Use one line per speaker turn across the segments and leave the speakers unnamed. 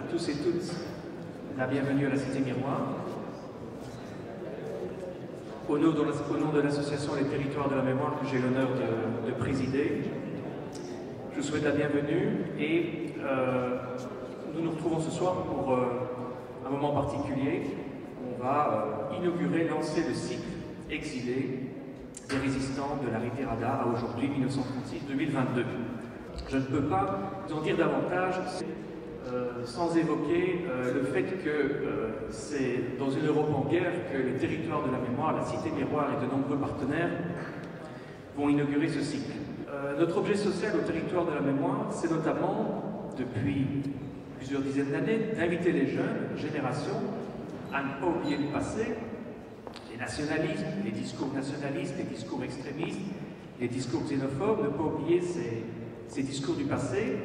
à tous et toutes la bienvenue à la Cité Miroir. Au nom de l'association Les Territoires de la Mémoire que j'ai l'honneur de présider, je vous souhaite la bienvenue et nous nous retrouvons ce soir pour un moment particulier. On va inaugurer, lancer le cycle Exilés des résistants de la Retirada à aujourd'hui 1936-2022. Je ne peux pas vous en dire davantage sans évoquer le fait que c'est dans une Europe en guerre que les Territoires de la Mémoire, la Cité Miroir et de nombreux partenaires vont inaugurer ce cycle. Notre objet social au Territoire de la Mémoire, c'est notamment, depuis plusieurs dizaines d'années, d'inviter les jeunes générations à ne pas oublier le passé, les nationalismes, les discours nationalistes, les discours extrémistes, les discours xénophobes, ne pas oublier ces discours du passé,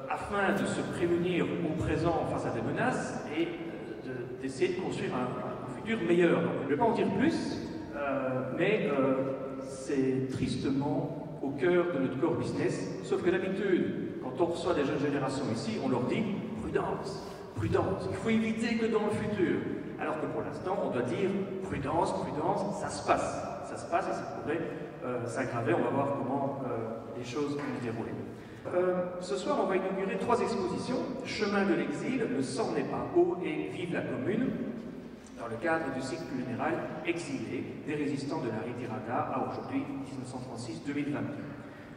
afin de se prémunir au présent face à des menaces et d'essayer de construire un futur meilleur. Donc, je ne vais pas en dire plus, mais c'est tristement au cœur de notre core business, sauf que d'habitude, quand on reçoit des jeunes générations ici, on leur dit « prudence, prudence, il faut éviter que dans le futur ». Alors que pour l'instant, on doit dire « prudence, prudence, ça se passe et ça pourrait s'aggraver, on va voir comment les choses vont se dérouler. Ce soir, on va inaugurer 3 expositions, Chemin de l'exil, Le sang n'est pas eau et Vive la commune, dans le cadre du cycle plus général Exilés des résistants de la Retirada à aujourd'hui 1936-2022.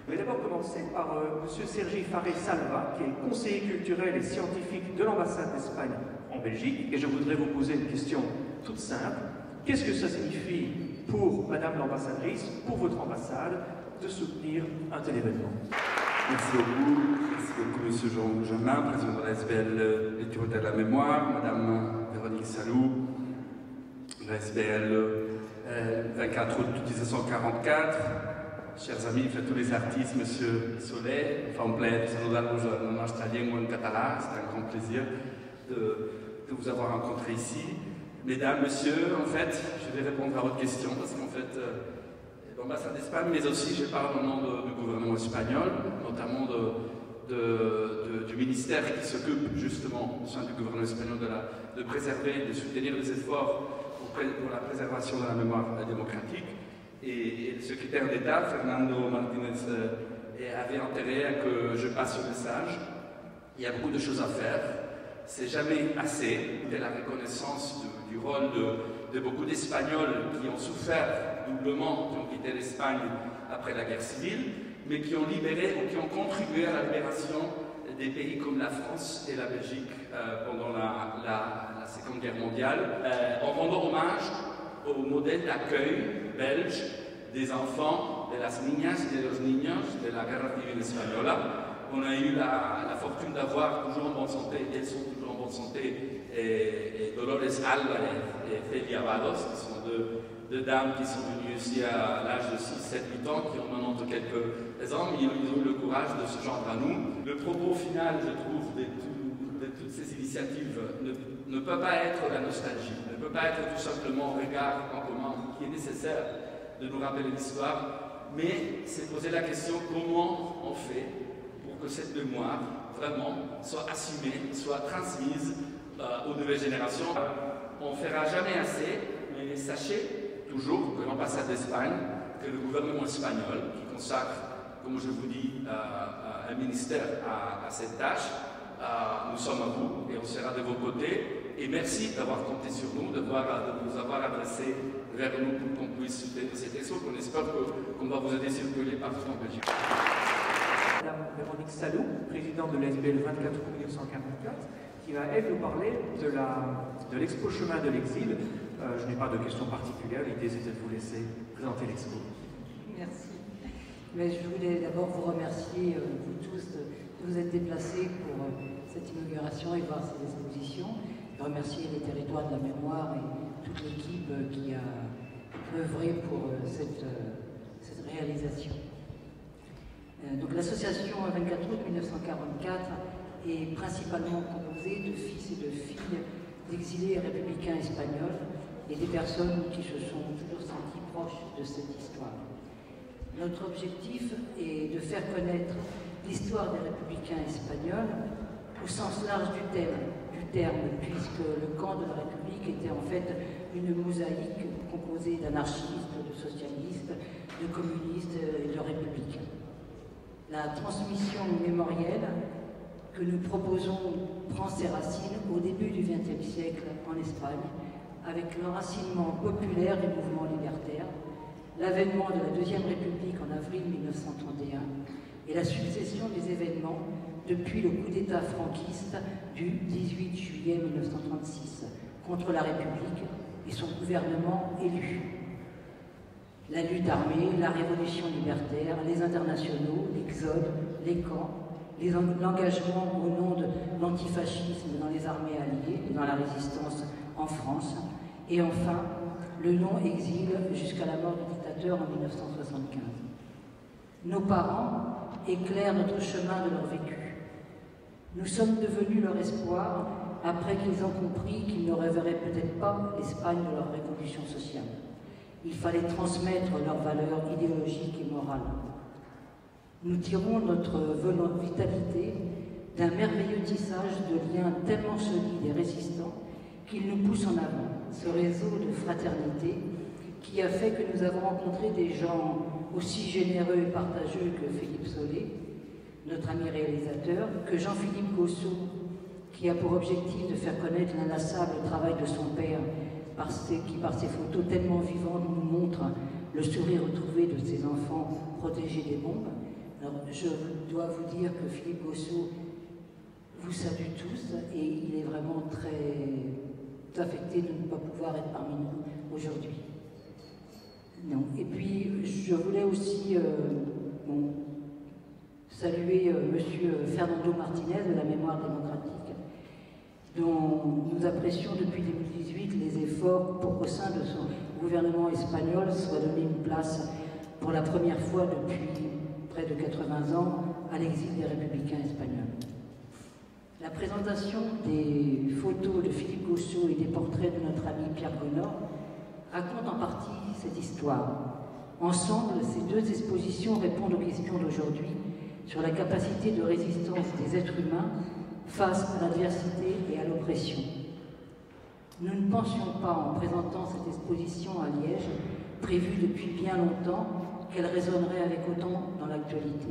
Je vais d'abord commencer par M. Sergi Faré Salva, qui est conseiller culturel et scientifique de l'ambassade d'Espagne en Belgique, et je voudrais vous poser une question toute simple. Qu'est-ce que ça signifie pour Madame l'ambassadrice, pour votre ambassade, de soutenir un tel événement?
Merci beaucoup Monsieur Jean Jamin, président de la SBL Les Territoires de la Mémoire, Madame Véronique Salou, la SBL 24 août 1944, chers amis, tous les artistes, Monsieur Soleil, fa un plaer de saludar-vos en nostra llengua en català, c'est un grand plaisir de vous avoir rencontré ici. Mesdames, Messieurs, en fait, je vais répondre à votre question parce qu'en fait, l'ambassade d'Espagne, mais aussi je parle au nom du gouvernement espagnol, notamment du ministère qui s'occupe justement au sein du gouvernement espagnol de préserver, de soutenir les efforts pour la préservation de la mémoire démocratique. Et le secrétaire d'État, Fernando Martínez, avait intérêt à que je passe le message. Il y a beaucoup de choses à faire. C'est jamais assez de la reconnaissance du rôle de beaucoup d'Espagnols qui ont souffert doublement, qui ont quitté l'Espagne après la guerre civile, mais qui ont libéré ou qui ont contribué à la libération des pays comme la France et la Belgique pendant la Seconde Guerre mondiale, en rendant hommage au modèle d'accueil belge des enfants, de las niñas y de los niños de la guerre civile espagnole. On a eu la fortune d'avoir toujours en bonne santé, elles sont toujours en bonne santé, et Dolores Álvarez et Celia Vados, qui sont deux dames qui sont venues ici à l'âge de 6, 7, 8 ans, qui ont maintenant quelques ans, mais ils ont eu le courage de se joindre à nous. Le propos final, je trouve, de toutes ces initiatives ne peut pas être la nostalgie, ne peut pas être tout simplement un regard en commun qui est nécessaire de nous rappeler l'histoire, mais c'est poser la question comment on fait pour que cette mémoire vraiment soit assumée, soit transmise aux nouvelles générations. On ne fera jamais assez, mais sachez toujours que l'ambassade d'Espagne, que le gouvernement espagnol, qui consacre, comme je vous dis, un ministère à cette tâche, nous sommes à vous et on sera de vos côtés. Et merci d'avoir compté sur nous, de nous avoir adressé vers nous pour qu'on puisse soutenir cette expo. On espère qu'on va vous aider à circuler partout en Belgique.
Madame Véronique Salou, présidente de l'SBL 24 août 1944, qui va, elle, nous parler de l'expo Chemin de l'exil. Je n'ai pas de questions particulières, l'idée c'était de vous laisser présenter l'expo.
Merci. Mais je voulais d'abord vous remercier, vous tous, de vous être déplacés pour cette inauguration et voir ces expositions. Et remercier les Territoires de la Mémoire et toute l'équipe qui a œuvré pour cette réalisation. Donc l'association 24 août 1944 est principalement composée de fils et de filles d'exilés républicains espagnols et des personnes qui se sont toujours senties proches de cette histoire. Notre objectif est de faire connaître l'histoire des républicains espagnols au sens large du terme, puisque le camp de la République était en fait une mosaïque composée d'anarchistes, de socialistes, de communistes et de républicains. La transmission mémorielle que nous proposons prend ses racines au début du XXe siècle en Espagne, avec l'enracinement populaire du mouvement libertaire, l'avènement de la Deuxième République en avril 1931 et la succession des événements depuis le coup d'État franquiste du 18 juillet 1936 contre la République et son gouvernement élu. La lutte armée, la révolution libertaire, les internationaux, l'exode, les camps, l'engagement au nom de l'antifascisme dans les armées alliées et dans la résistance en France, et enfin le non-exil jusqu'à la mort du dictateur en 1975. Nos parents éclairent notre chemin de leur vécu. Nous sommes devenus leur espoir après qu'ils ont compris qu'ils ne rêveraient peut-être pas l'Espagne de leur révolution sociale. Il fallait transmettre leurs valeurs idéologiques et morales. Nous tirons notre vitalité d'un merveilleux tissage de liens tellement solides et résistants qu'il nous pousse en avant. Ce réseau de fraternité qui a fait que nous avons rencontré des gens aussi généreux et partageux que Philippe Solé, notre ami réalisateur, que Jean-Philippe Gossot, qui a pour objectif de faire connaître l'inlassable travail de son père, qui par ses photos tellement vivantes nous montre le sourire retrouvé de ses enfants protégés des bombes. Alors, je dois vous dire que Philippe Gossot vous salue tous et il est vraiment très affecté de ne pas pouvoir être parmi nous aujourd'hui. Et puis, je voulais aussi saluer Monsieur Fernando Martinez de la Mémoire démocratique, dont nous apprécions depuis 2018 les efforts pour qu'au sein de son gouvernement espagnol soit donné une place pour la première fois depuis près de 80 ans à l'exil des républicains espagnols. La présentation des photos de Philippe Gossot et des portraits de notre ami Pierre Gonor raconte en partie cette histoire. Ensemble, ces deux expositions répondent aux questions d'aujourd'hui sur la capacité de résistance des êtres humains face à l'adversité et à l'oppression. Nous ne pensions pas, en présentant cette exposition à Liège, prévue depuis bien longtemps, qu'elle résonnerait avec autant dans l'actualité.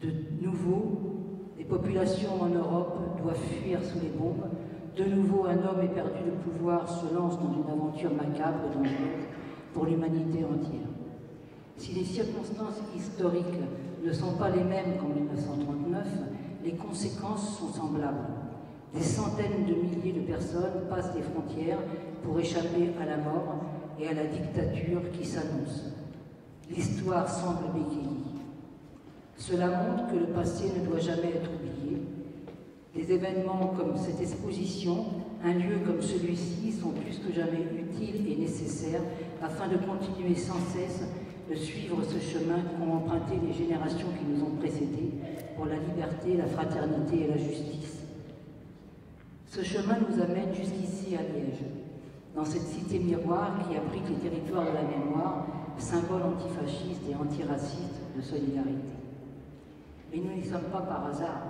De nouveau, les populations en Europe doivent fuir sous les bombes. De nouveau, un homme éperdu de pouvoir se lance dans une aventure macabre et dangereuse pour l'humanité entière. Si les circonstances historiques ne sont pas les mêmes qu'en 1939, les conséquences sont semblables. Des centaines de milliers de personnes passent les frontières pour échapper à la mort et à la dictature qui s'annonce. L'histoire semble bégayer. Cela montre que le passé ne doit jamais être oublié. Des événements comme cette exposition, un lieu comme celui-ci sont plus que jamais utiles et nécessaires afin de continuer sans cesse de suivre ce chemin qu'ont emprunté les générations qui nous ont précédés pour la liberté, la fraternité et la justice. Ce chemin nous amène jusqu'ici à Liège, dans cette cité miroir qui abrite les territoires de la mémoire, symbole antifasciste et antiraciste de solidarité. Mais nous n'y sommes pas par hasard,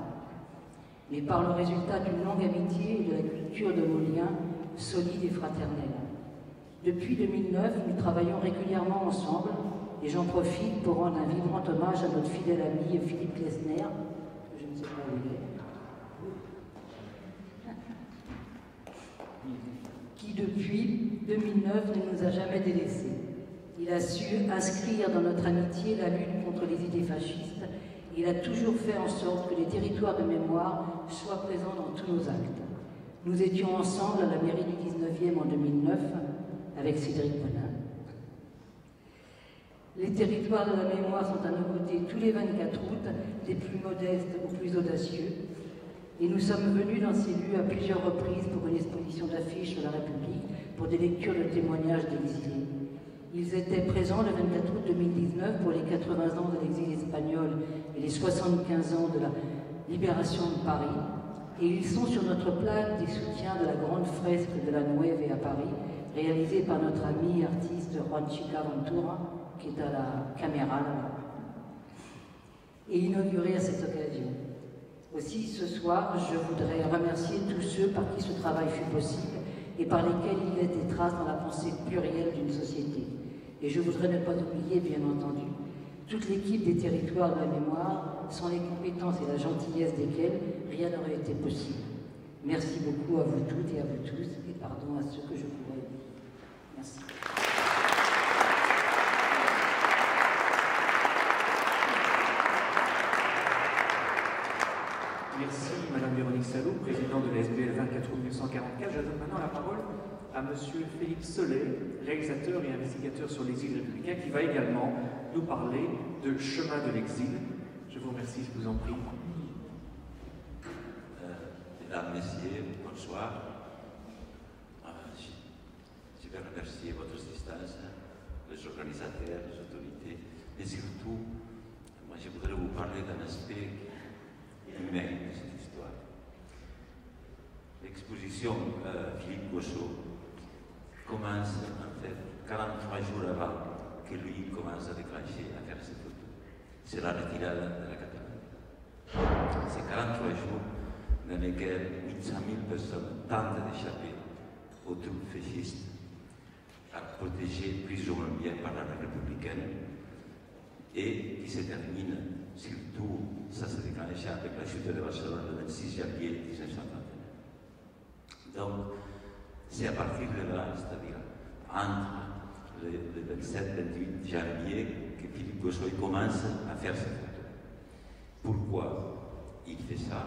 mais par le résultat d'une longue amitié et de la culture de nos liens solides et fraternels. Depuis 2009, nous travaillons régulièrement ensemble et j'en profite pour rendre un vibrant hommage à notre fidèle ami Philippe Klesner, que je ne sais pas où il est, qui depuis 2009 ne nous a jamais délaissés. Il a su inscrire dans notre amitié la lutte contre les idées fascistes. Il a toujours fait en sorte que les territoires de mémoire soient présents dans tous nos actes. Nous étions ensemble à la mairie du 19e en 2009 avec Cédric Bonin. Les territoires de la mémoire sont à nos côtés tous les 24 août, des plus modestes aux plus audacieux. Et nous sommes venus dans ces lieux à plusieurs reprises pour une exposition d'affiches sur la République, pour des lectures de témoignages d'exilés. Ils étaient présents le 24 août 2019 pour les 80 ans de l'exil espagnol et les 75 ans de la libération de Paris. Et ils sont sur notre plaque des soutiens de la grande fresque de la Nueve à Paris, réalisée par notre ami artiste Juanchica Ventura, qui est à la caméra là-bas, et inaugurée à cette occasion. Aussi, ce soir, je voudrais remercier tous ceux par qui ce travail fut possible et par lesquels il laisse des traces dans la pensée plurielle d'une société. Et je voudrais ne pas oublier, bien entendu, toute l'équipe des territoires de la mémoire, sans les compétences et la gentillesse desquelles rien n'aurait été possible. Merci beaucoup à vous toutes et à vous tous, et pardon à ceux que je pourrais dire. Merci.
Merci Madame Véronique Salou, présidente de la SBL 24 août 1944. Je donne maintenant la parole à Monsieur Philippe Solé, réalisateur et investigateur sur l'exil républicain, qui va également nous parler de Chemin de l'exil. Je vous remercie, je vous en prie.
Mesdames, Messieurs, bonsoir. Je vais remercier votre assistance, les organisateurs, les autorités, mais surtout, moi je voudrais vous parler d'un aspect humain de cette histoire. L'exposition Philippe Gosseau commence en fait 43 jours avant que lui commence à déclencher, à faire ses photos. C'est la retirade de la Catalogne. C'est 43 jours dans lesquels 800 000 personnes tentent d'échapper aux troupes fascistes, protégées plus ou moins bien par l'armée républicaine, et qui se termine, surtout, ça se déclenche avec la chute de Barcelone le 26 janvier 1939. Donc, c'est à partir de là, c'est-à-dire entre le 27-28 janvier, que Philippe Gosseau commence à faire ses photos. Pourquoi il fait ça?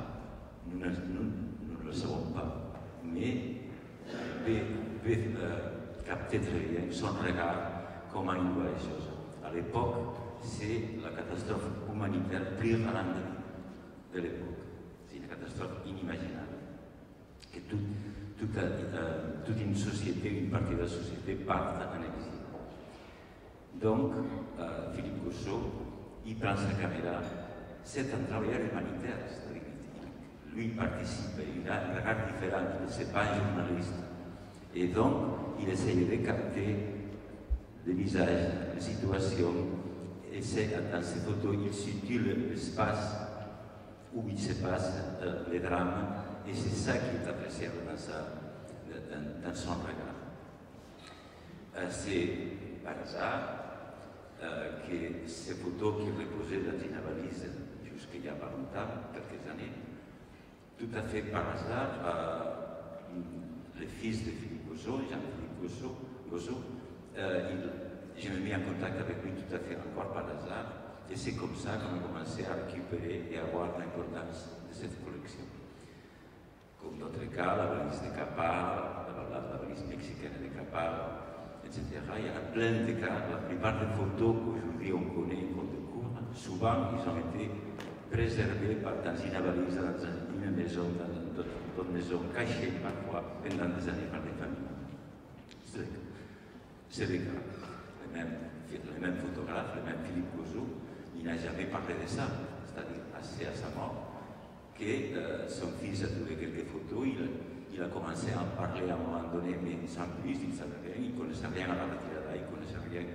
Nous ne le savons pas, mais peut capter très bien son regard, comment il voit les choses. À l'époque, c'est la catastrophe humanitaire plus grande de l'époque. C'est une catastrophe inimaginable. Que toute une société, une partie de la société parte en exil. Donc, Philippe Gosseau, il prend sa caméra. C'est un travailleur humanitaire, c'est-à-dire lui participe, il a un regard différent, il ne n'est pas un journaliste. Et donc, il essaye de capter les visages, les situations, et dans ces photos, il situe l'espace où il se passe les drames, et c'est ça qui est appréciable dans son regard. C'est par hasard que ces photos qui reposaient dans une valise jusqu'il y a pas longtemps, quelques années, tout à fait par hasard, le fils de Philippe Gosseau, Jean-Philippe Gosseau, je me mis en contact avec lui tout à fait encore par hasard, et c'est comme ça qu'on a commencé à récupérer et à voir l'importance de cette collection. Comme d'autres cas, la valise de Capar, la valise mexicaine de Capar, etc. Il y en a plein de cas. La plupart des photos qu'aujourd'hui on connaît en compte de cours, souvent ils ont été préservés dans une valise, dans une maison, dans une maison cachée parfois pendant des années par des familles. C'est le cas. Le même photographe, le même Philippe Gosseau, il n'a jamais parlé de ça, c'est-à-dire assez à sa mort, que son fils a trouvé quelques photos, il a commencé à en parler à un moment donné, mais sans plus, il ne savait rien, il ne connaissait rien à la retirada, il ne connaissait rien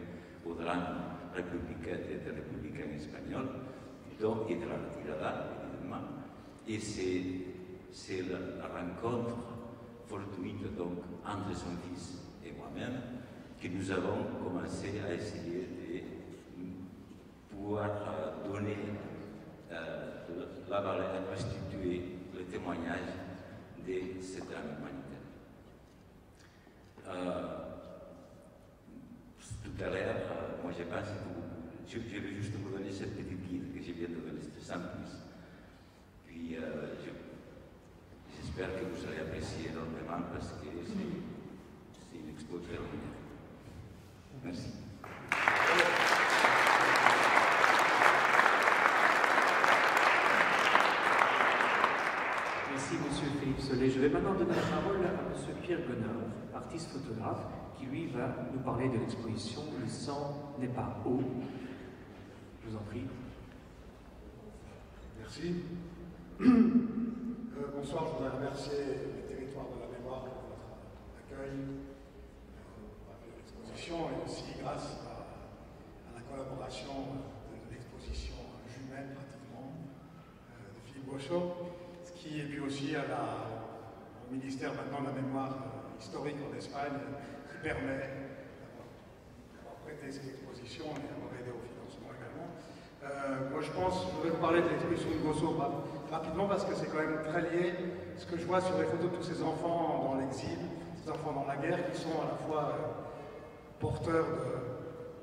au drame républicain et des républicains espagnols, donc, et de la retirada, évidemment. Et c'est la rencontre fortuite donc, entre son fils et moi-même que nous avons commencé à essayer de pouvoir donner la valeur, à restituer le témoignage de ce drame humanitaire. Tout à l'heure, moi je pense que je vais juste vous donner cette petite guide que je viens de donner, sans plus. Puis j'espère que vous allez apprécier énormément parce que c'est une expo extraordinaire. Merci.
Merci Monsieur Philippe Solé. Je vais maintenant donner la parole à Monsieur Pierre Gonard, artiste photographe, qui lui va nous parler de l'exposition « Le sang n'est pas eau ». Je vous en prie.
Merci. Bonsoir, je voudrais remercier les territoires de la mémoire pour votre accueil à l'exposition et aussi grâce à la collaboration de l'exposition jumelle pratiquement de Philippe Gosso, et puis aussi au ministère maintenant de la mémoire historique en Espagne, qui permet d'avoir prêté cette exposition et d'avoir aidé au financement également. Moi je voudrais vous parler de l'exposition de Gosso rapidement parce que c'est quand même très lié. Ce que je vois sur les photos de tous ces enfants dans l'exil, ces enfants dans la guerre, qui sont à la fois porteurs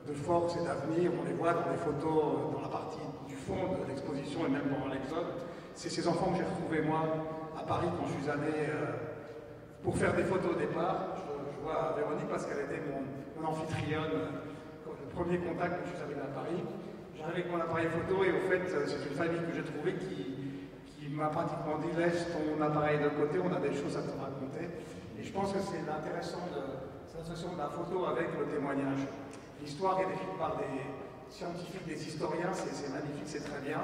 de force et d'avenir, on les voit dans les photos, dans la partie du fond de l'exposition et même pendant l'exode. C'est ces enfants que j'ai retrouvés moi à Paris quand je suis allé pour faire des photos au départ. Je vois Véronique parce qu'elle était mon amphitrionne, le premier contact quand je suis arrivé à Paris. J'arrive avec mon appareil photo et au fait c'est une famille que j'ai trouvée qui m'a pratiquement dit laisse ton appareil de côté, on a des choses à te raconter. Et je pense que c'est intéressant l'association de la photo avec le témoignage. L'histoire est décrite par des scientifiques, des historiens, c'est magnifique, c'est très bien,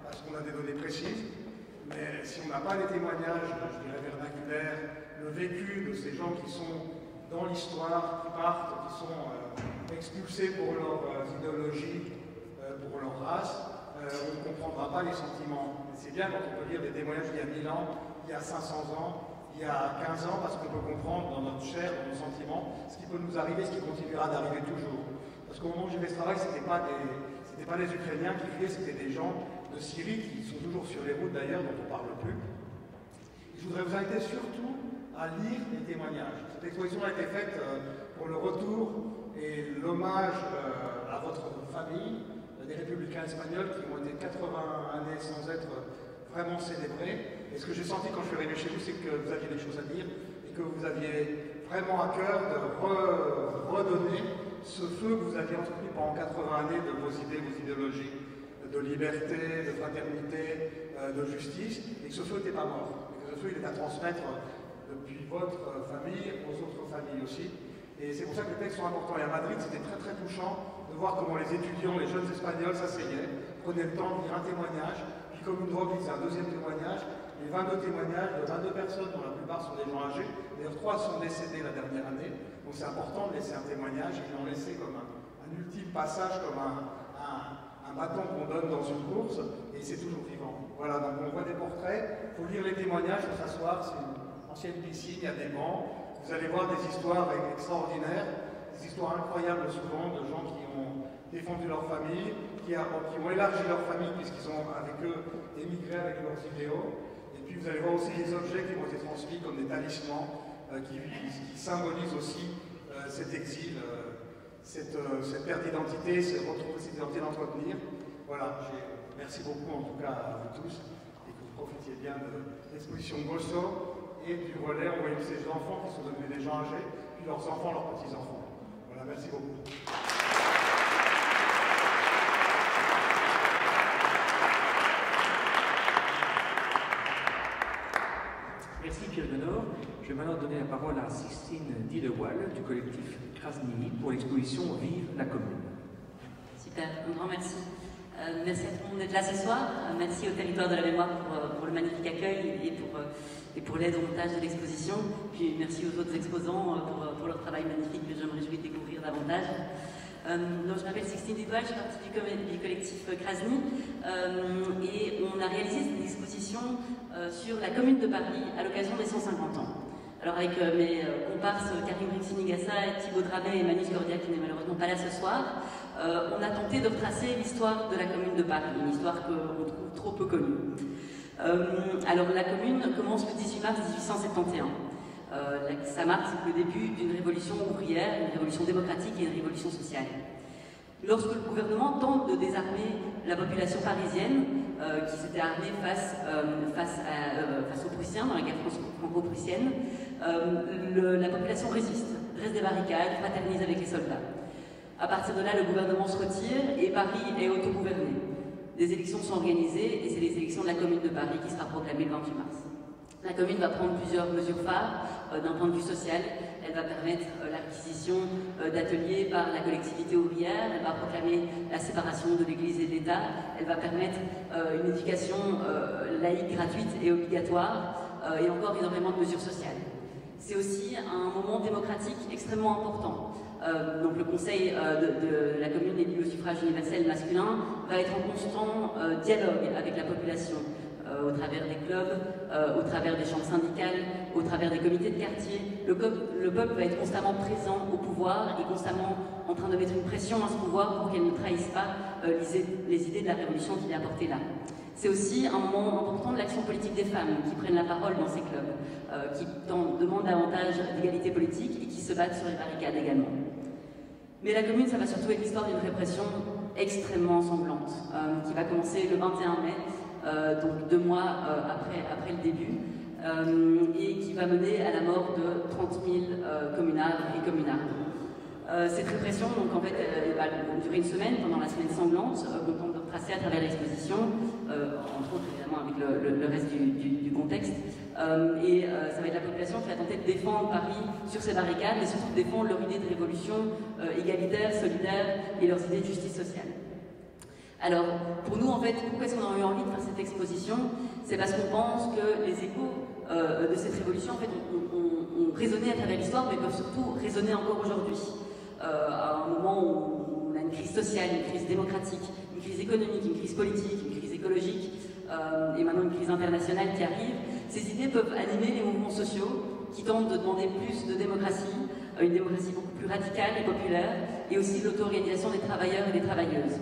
parce qu'on a des données précises. Mais si on n'a pas les témoignages, je dirais vernaculaires, le vécu de ces gens qui sont dans l'histoire, qui partent, qui sont expulsés pour leurs idéologies, pour leur race, on ne comprendra pas les sentiments. C'est bien quand on peut lire des témoignages d'il y a 1000 ans, il y a 500 ans, il y a 15 ans, parce qu'on peut comprendre dans notre chair, dans nos sentiments, ce qui peut nous arriver, ce qui continuera d'arriver toujours. Parce qu'au moment où j'ai fait ce travail, ce n'était pas les Ukrainiens qui fuyaient, c'était des gens de Syrie qui sont toujours sur les routes d'ailleurs, dont on ne parle plus. Et je voudrais vous inviter surtout à lire les témoignages. Cette exposition a été faite pour le retour et l'hommage à votre famille, des républicains espagnols qui ont été 80 années sans être vraiment célébrés. Et ce que j'ai senti quand je suis arrivé chez vous, c'est que vous aviez des choses à dire et que vous aviez vraiment à cœur de redonner ce feu que vous aviez entretenu pendant 80 années de vos idées, vos idéologies, de liberté, de fraternité, de justice, et que ce feu n'était pas mort. Et que ce feu, il est à transmettre depuis votre famille aux autres familles aussi. Et c'est pour ça que les textes sont importants. Et à Madrid, c'était très très touchant de voir comment les étudiants, les jeunes espagnols s'asseyaient, prenaient le temps de lire un témoignage, puis comme une drogue, ils faisaient un deuxième témoignage, les 22 témoignages de 22 personnes, dont la plupart sont des gens âgés. D'ailleurs, 3 sont décédés la dernière année, donc c'est important de laisser un témoignage. Ils l'ont laissé comme un ultime passage, comme un bâton qu'on donne dans une course, et c'est toujours vivant. Voilà, donc on voit des portraits, il faut lire les témoignages, il faut s'asseoir, c'est une ancienne piscine, il y a des bancs, vous allez voir des histoires extraordinaires, des histoires incroyables souvent de gens qui ont défendu leur famille, qui ont élargi leur famille puisqu'ils ont avec eux émigré avec leurs idéaux. Et puis vous allez voir aussi les objets qui ont été transmis comme des talismans qui symbolisent aussi cet exil, cette perte d'identité, retrouver cette identité d'entretenir. Voilà, merci beaucoup en tout cas à vous tous et que vous profitiez bien de l'exposition Gosso et du relais envoyé de ces enfants qui sont devenus des gens âgés, puis leurs enfants, leurs petits-enfants. Voilà, merci beaucoup.
Merci Pierre Denor. Je vais maintenant donner la parole à Sixtine Didewal du collectif Krasny pour l'exposition Vive la commune.
Super, un grand merci. Merci à tout le monde d'être là ce soir. Merci au territoire de la mémoire pour le magnifique accueil et pour l'aide au montage de l'exposition. Puis merci aux autres exposants pour leur travail magnifique que je me réjouis de découvrir davantage. Donc je m'appelle Sixtine Didewal, je suis partie du collectif Krasny et on a réalisé une exposition sur la commune de Paris à l'occasion des 150 ans. Alors avec mes comparses Karim Brixinigassa, Thibaut Dramet et Manu Scordia qui n'est malheureusement pas là ce soir, on a tenté de retracer l'histoire de la commune de Paris, une histoire qu'on trouve trop peu connue. Alors la commune commence le 18 mars 1871. Ça marque le début d'une révolution ouvrière, une révolution démocratique et une révolution sociale. Lorsque le gouvernement tente de désarmer la population parisienne, qui s'était armée face aux Prussiens dans la guerre franco-prussienne, la population résiste, dresse des barricades, fraternise avec les soldats. À partir de là, le gouvernement se retire et Paris est autogouverné. Des élections sont organisées et c'est les élections de la commune de Paris qui sera proclamée le 28 mars. La commune va prendre plusieurs mesures phares d'un point de vue social. Elle va permettre l'acquisition d'ateliers par la collectivité ouvrière, elle va proclamer la séparation de l'Église et de l'État, elle va permettre une éducation laïque gratuite et obligatoire et encore énormément de mesures sociales. C'est aussi un moment démocratique extrêmement important. Donc le conseil de la commune élu au suffrage universel masculin va être en constant dialogue avec la population. au travers des clubs, au travers des chambres syndicales, au travers des comités de quartier. Le peuple va être constamment présent au pouvoir et constamment en train de mettre une pression à ce pouvoir pour qu'elle ne trahisse pas les idées de la révolution qu'il a portées là. C'est aussi un moment important de l'action politique des femmes qui prennent la parole dans ces clubs, qui demandent davantage d'égalité politique et qui se battent sur les barricades également. Mais la commune, ça va surtout être l'histoire d'une répression extrêmement sanglante, qui va commencer le 21 mai, donc 2 mois après le début, et qui va mener à la mort de 30 000 communards et communardes. Cette répression, donc en fait, elle va durer une semaine, pendant la semaine sanglante, qu'on tente de retracer à travers l'exposition, entre autres évidemment avec le reste du contexte. Ça va être la population qui va tenter de défendre Paris sur ses barricades, mais surtout de défendre leur idée de révolution égalitaire, solidaire et leurs idées de justice sociale. Alors, pour nous, en fait, pourquoi est-ce qu'on a eu envie de faire cette exposition? C'est parce qu'on pense que les échos de cette révolution, en fait, ont résonné à travers l'histoire, mais peuvent surtout résonner encore aujourd'hui. À un moment où on a une crise sociale, une crise démocratique, une crise économique, une crise politique, une crise écologique, et maintenant une crise internationale qui arrive, ces idées peuvent animer les mouvements sociaux qui tentent de demander plus de démocratie, une démocratie beaucoup plus radicale et populaire, et aussi l'auto-organisation des travailleurs et des travailleuses.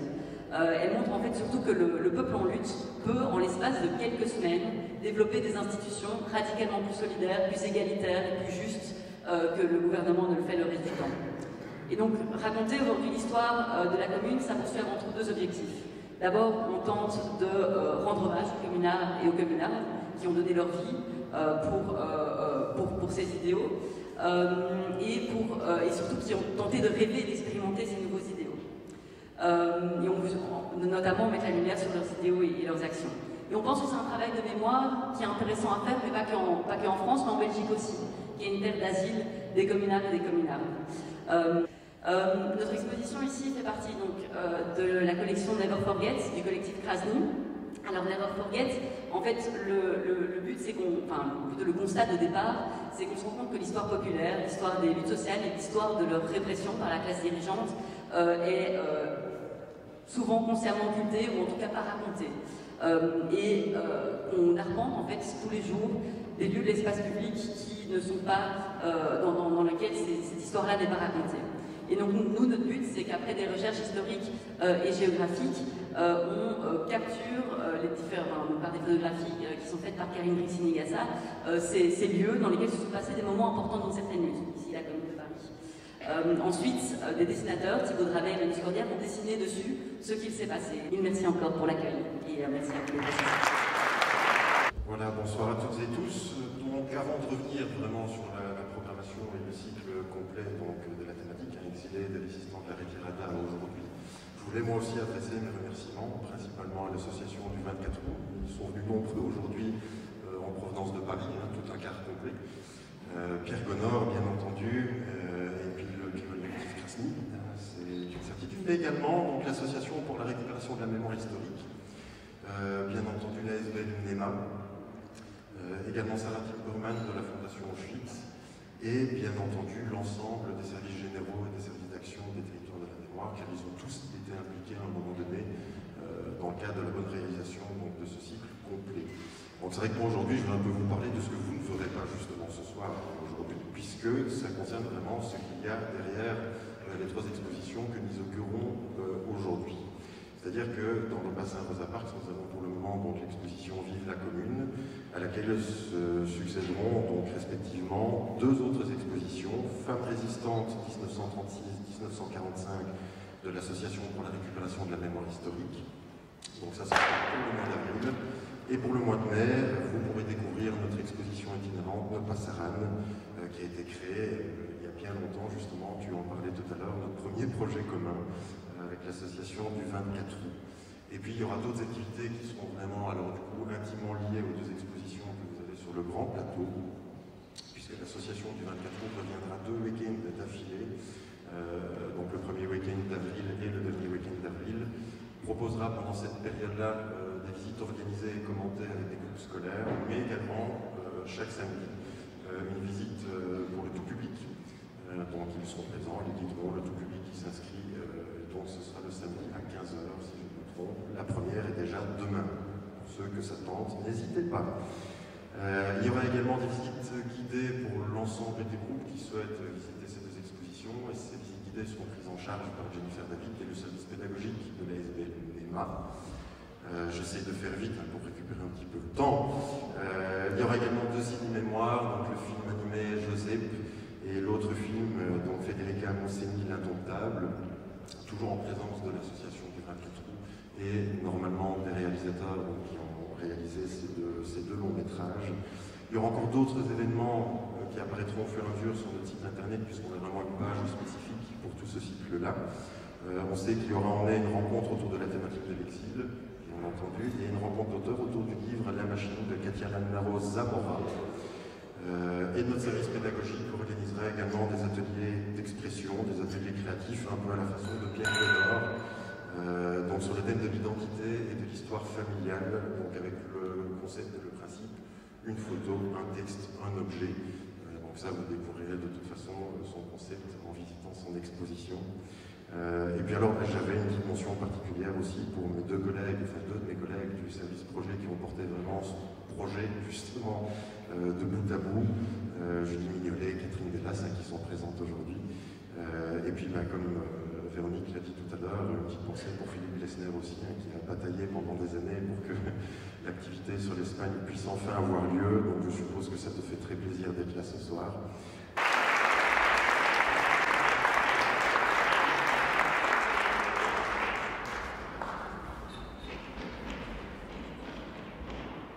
Elle montre en fait surtout que le peuple en lutte peut, en l'espace de quelques semaines, développer des institutions radicalement plus solidaires, plus égalitaires et plus justes que le gouvernement ne le fait le reste du temps. Et donc, raconter aujourd'hui l'histoire de la commune, ça poursuit avant tout 2 objectifs. D'abord, on tente de rendre hommage aux communards et aux communardes qui ont donné leur vie pour ces idéaux et surtout qui ont tenté de rêver et d'expérimenter ces nouveaux idéaux. Et on veut notamment mettre la lumière sur leurs idéaux et leurs actions. Et on pense que c'est un travail de mémoire qui est intéressant à faire, mais pas qu'en France, mais en Belgique aussi, qui est une terre d'asile des communards et des communardes. Notre exposition ici fait partie donc, de la collection Never Forget du collectif Krasny. Alors Never Forget, en fait, le but, c'est le constat de départ, c'est qu'on se rend compte que l'histoire populaire, l'histoire des luttes sociales et l'histoire de leur répression par la classe dirigeante est souvent consciemment occultée ou en tout cas pas racontée. On arpente en fait tous les jours des lieux de l'espace public qui ne sont pas dans lesquels cette histoire-là n'est pas racontée. Et donc nous, notre but, c'est qu'après des recherches historiques et géographiques, on capture par des photographies qui sont faites par Karine Brixinigassa, ces lieux dans lesquels se sont passés des moments importants dans certaines luttes, ici la commune de Paris. Ensuite, des dessinateurs, Thibaut Dravet et Manu Scordia, vont dessiner dessus ce qu'il s'est passé. Merci encore pour l'accueil et merci à tous les présents.
Voilà, bonsoir à toutes et tous. Donc avant de revenir vraiment sur la programmation et le cycle complet donc, de la thématique exilée des résistants de la Retirada aujourd'hui, je voulais moi aussi adresser mes remerciements principalement à l'association du 24 août. Ils sont venus nombreux aujourd'hui en provenance de Paris, tout un quart complet. Pierre Gonor, bien entendu, et puis le collectif Krasny, c'est une certitude, mais également l'association pour la récupération de la mémoire historique, bien entendu la SBL NEMA, également Sarah Timperman de la Fondation Auschwitz, et bien entendu l'ensemble des services généraux et des services d'action des territoires de la mémoire, car ils ont tous été impliqués à un moment donné dans le cadre de la bonne réalisation donc, de ce cycle complet. Donc c'est vrai que moi aujourd'hui je vais un peu vous parler de ce que vous ne ferez pas justement ce soir aujourd'hui, puisque ça concerne vraiment ce qu'il y a derrière les 3 expositions que nous augurons aujourd'hui. C'est-à-dire que dans le bassin Rosa Parks, nous avons pour le moment l'exposition Vive la commune, à laquelle succéderont donc respectivement 2 autres expositions, Femmes résistantes 1936-1945 de l'Association pour la récupération de la mémoire historique. Donc ça sera pour le mois d'avril. Et pour le mois de mai, vous pourrez découvrir notre exposition itinérante Nopassaran, qui a été créée il y a bien longtemps justement, tu en parlais tout à l'heure, notre premier projet commun avec l'association du 24 août. Et puis il y aura d'autres activités qui seront vraiment alors du coup intimement liées aux 2 expositions que vous avez sur le grand plateau, puisque l'association du 24 août reviendra 2 week-ends d'affilée, donc le premier week-end d'avril et le dernier week-end d'avril, proposera pendant cette période-là des visites organisées et commentées avec des groupes scolaires, mais également chaque samedi une visite pour le tout public. Donc ils seront présents, ils guideront le tout public qui s'inscrit, donc ce sera le samedi à 15h si je me trompe. La première est déjà demain, pour ceux que ça tente, n'hésitez pas. Il y aura également des visites guidées pour l'ensemble des groupes qui souhaitent visiter ces deux expositions, et ces visites guidées seront prises en charge par Jennifer David et le service pédagogique de l'ASBL NEMA. J'essaie de faire vite pour récupérer un petit peu le temps. Il y aura également deux ciné-mémoires, donc le film animé Joseph et l'autre film, donc Federica Montseny, L'Indomptable, toujours en présence de l'association du 24 roues et normalement des réalisateurs qui ont réalisé ces deux longs métrages. Il y aura encore d'autres événements qui apparaîtront au fur et à mesure sur notre site internet, puisqu'on a vraiment une page spécifique pour tout ce cycle-là. On sait qu'il y aura en mai une rencontre autour de la thématique de l'exil, on l'a entendu, et une rencontre d'auteurs autour du livre La Machine de Katia Lanaro Zamora. Et notre service pédagogique organisera également des ateliers d'expression, des ateliers créatifs, un peu à la façon de Pierre Léonard, donc sur le thème de l'identité et de l'histoire familiale, donc avec le concept et le principe, une photo, un texte, un objet. Donc ça, vous découvrirez de toute façon son concept en visitant son exposition. Et puis alors, j'avais une petite mention particulière aussi pour mes deux collègues, enfin deux de mes collègues du service projet qui ont porté vraiment ce projet justement de bout à bout. Julie Mignolet, Catherine Delas qui sont présentes aujourd'hui. Et puis comme Véronique l'a dit tout à l'heure, une petite pensée pour Philippe Glessner aussi, qui a bataillé pendant des années pour que l'activité sur l'Espagne puisse enfin avoir lieu. Donc je suppose que ça te fait très plaisir d'être là ce soir.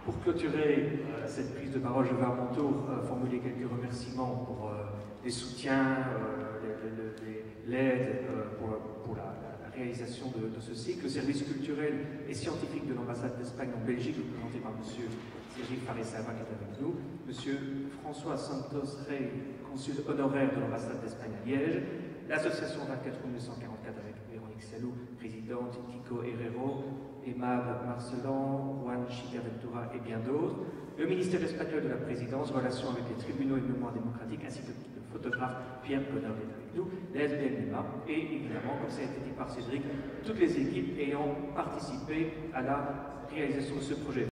Pour clôturer cette prise de parole, je vais à mon tour formuler quelques remerciements pour les soutiens, l'aide pour la réalisation de ce cycle. Le service culturel et scientifique de l'ambassade d'Espagne en Belgique, représenté par M. Sergi Farisava qui est avec nous, M. François Santos Rey, consul honoraire de l'ambassade d'Espagne à Liège, l'association 24 1944 avec Véronique Salou, présidente, Tico Herrero, Aimable Marcelan, Juan Chicaventura et bien d'autres, le ministère espagnol de la Présidence, relations avec les tribunaux et mémoire démocratique, ainsi que le photographe Pierre Bonheur est avec nous, l'ASBL NEMA, et évidemment, comme ça a été dit par Cédric, toutes les équipes ayant participé à la réalisation de ce projet.